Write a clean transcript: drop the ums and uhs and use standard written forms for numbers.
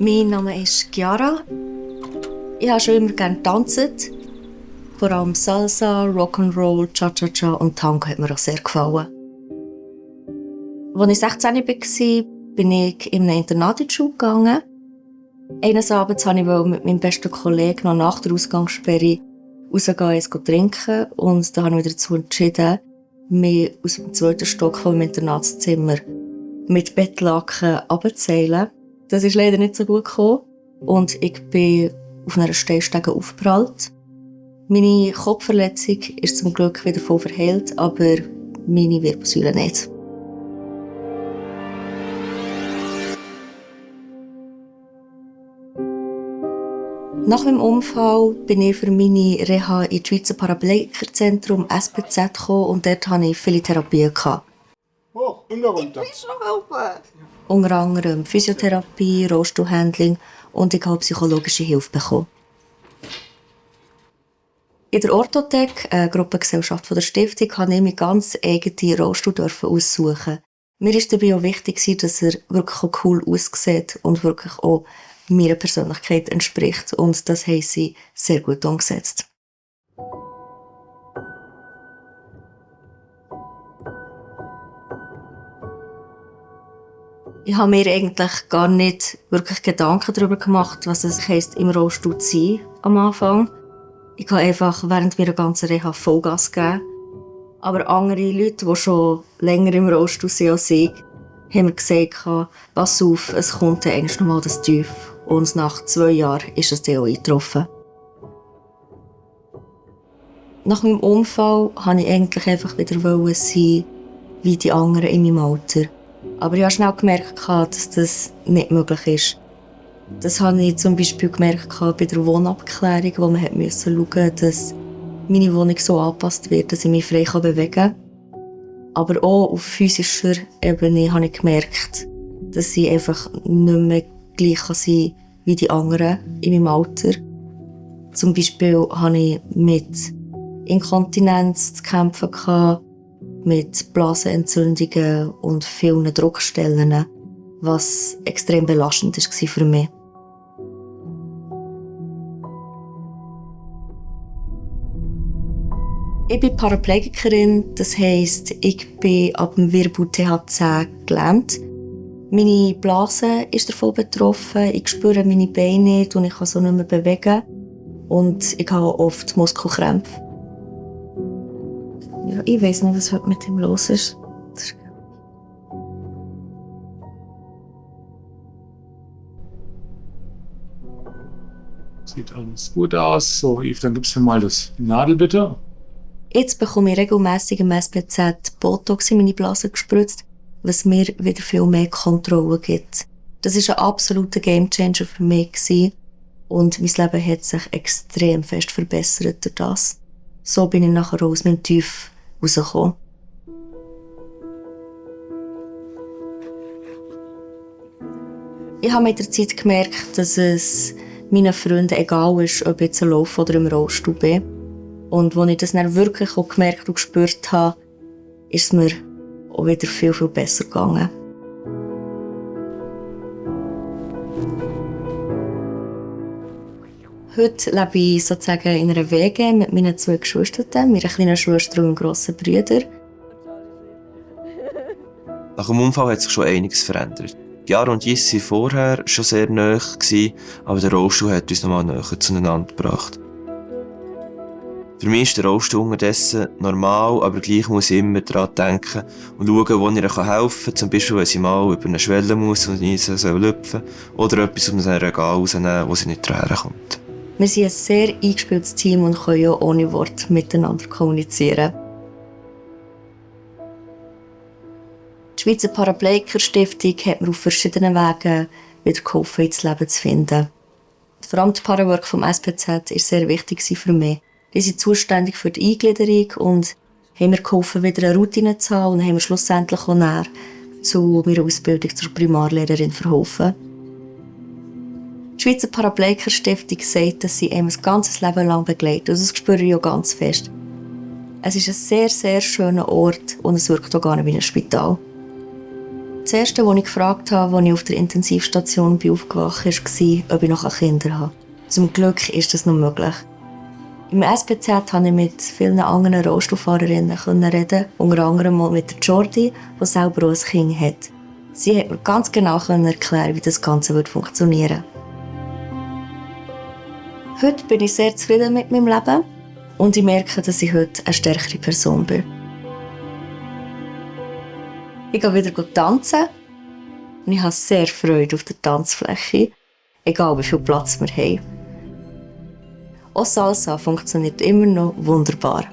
Mein Name ist Chiara. Ich habe schon immer gerne getanzt. Vor allem Salsa, Rock'n'Roll, Cha-Cha-Cha und Tango hat mir auch sehr gefallen. Als ich 16 war, bin ich in eine Internat in die Schule gegangen. Eines Abends wollte ich mit meinem besten Kollegen noch nach der Ausgangssperre rausgehen, eins trinken. Und da habe ich mich dazu entschieden, mich aus dem 2. Stock vom Internatszimmer mit Bettlaken runterzuzählen. Das ist leider nicht so gut gekommen. Und ich bin auf einer Steinstege aufgeprallt. Meine Kopfverletzung ist zum Glück wieder voll verheilt, aber meine Wirbelsäule nicht. Nach meinem Unfall bin ich für meine Reha in das Schweizer Paraplegikerzentrum SPZ gekommen und dort hatte ich viele Therapien. Hoch und runter. Unter anderem Physiotherapie, Rollstuhlhandling und ich habe psychologische Hilfe bekommen. In der Orthothek, eine Gruppengesellschaft von der Stiftung, durfte ich meinen ganz eigenen Rollstuhl aussuchen. Mir war dabei auch wichtig, dass er wirklich auch cool aussieht und wirklich auch meiner Persönlichkeit entspricht. Und das haben sie sehr gut umgesetzt. Ich habe mir eigentlich gar nicht wirklich Gedanken darüber gemacht, was es heisst, im Rollstuhl zu sein am Anfang. Ich habe einfach während meiner ganzen Reha Vollgas gegeben. Aber andere Leute, die schon länger im Rollstuhl sind als ich, haben mir gesagt, pass auf, es kommt dann eigentlich nochmal das Tief. Und nach 2 Jahren ist es dann auch eingetroffen. Nach meinem Unfall wollte ich eigentlich einfach wieder sein wie die anderen in meinem Alter. Aber ich habe schnell gemerkt, dass das nicht möglich ist. Das habe ich zum Beispiel gemerkt bei der Wohnabklärung, wo man schauen musste, dass meine Wohnung so angepasst wird, dass ich mich frei bewegen kann. Aber auch auf physischer Ebene habe ich gemerkt, dass ich einfach nicht mehr gleich sein kann wie die anderen in meinem Alter. Zum Beispiel hatte ich mit Inkontinenz zu kämpfen, mit Blasenentzündungen und vielen Druckstellen, was extrem belastend war für mich. Ich bin Paraplegikerin, das heisst, ich bin ab dem Wirbel TH10 gelähmt. Meine Blase ist davon betroffen, ich spüre meine Beine nicht und ich kann so nicht mehr bewegen. Und ich habe oft Muskelkrämpfe. Ja, ich weiss nicht, was heute mit ihm los ist. Sieht alles gut aus. So, Yves, dann gibst du mir mal das Nadel, bitte. Jetzt bekomme ich regelmässig im SPZ Botox in meine Blase gespritzt, was mir wieder viel mehr Kontrolle gibt. Das war ein absoluter Gamechanger für mich und mein Leben hat sich extrem fest verbessert durch das. So bin ich nachher aus meinem Tief rausgekommen. Ich habe mit der Zeit gemerkt, dass es meinen Freunden egal ist, ob ich jetzt laufe oder im Rollstuhl bin. Und als ich das dann wirklich auch gemerkt und gespürt habe, ist es mir auch wieder viel, viel besser gegangen. Heute lebe ich sozusagen in einer WG mit meinen 2 Geschwistern, meiner kleinen Schwester und meinem grossen Bruder. Nach dem Unfall hat sich schon einiges verändert. Chiara und Jis waren vorher schon sehr nahe, aber der Rollstuhl hat uns nochmal näher zueinander gebracht. Für mich ist der Rollstuhl unterdessen normal, aber gleich muss ich immer daran denken und schauen, wo ich ihr helfen kann. Zum Beispiel, wenn sie mal über eine Schwelle muss und ich sie lüpfen soll. Oder etwas aus einem Regal rausnehmen, wo sie nicht herkommt. Wir sind ein sehr eingespieltes Team und können ja ohne Worte miteinander kommunizieren. Die Schweizer Paraplegiker-Stiftung hat mir auf verschiedenen Wegen wieder geholfen, ins Leben zu finden. Vor allem die Parawork vom SPZ war sehr wichtig für mich. Die sind zuständig für die Eingliederung und haben mir geholfen, wieder eine Routine zu haben und haben mir schlussendlich auch näher zu meiner Ausbildung zur Primarlehrerin verholfen. Die Schweizer Paraplegiker-Stiftung sagt, dass sie einem ein ganzes Leben lang begleitet. Und das spüre ich auch ganz fest. Es ist ein sehr, sehr schöner Ort und es wirkt auch gar nicht wie ein Spital. Das Erste, was ich gefragt habe, als ich auf der Intensivstation aufgewacht bin, war, ob ich noch Kinder habe. Zum Glück ist das noch möglich. Im SPZ konnte ich mit vielen anderen Rollstuhlfahrerinnen reden, unter anderem mal mit der Jordi, die selber auch ein Kind hat. Sie hat mir ganz genau erklären, wie das Ganze funktionieren würde. Heute bin ich sehr zufrieden mit meinem Leben und ich merke, dass ich heute eine stärkere Person bin. Ich gehe wieder tanzen und ich habe sehr Freude auf der Tanzfläche, egal wie viel Platz wir haben. Auch Salsa funktioniert immer noch wunderbar.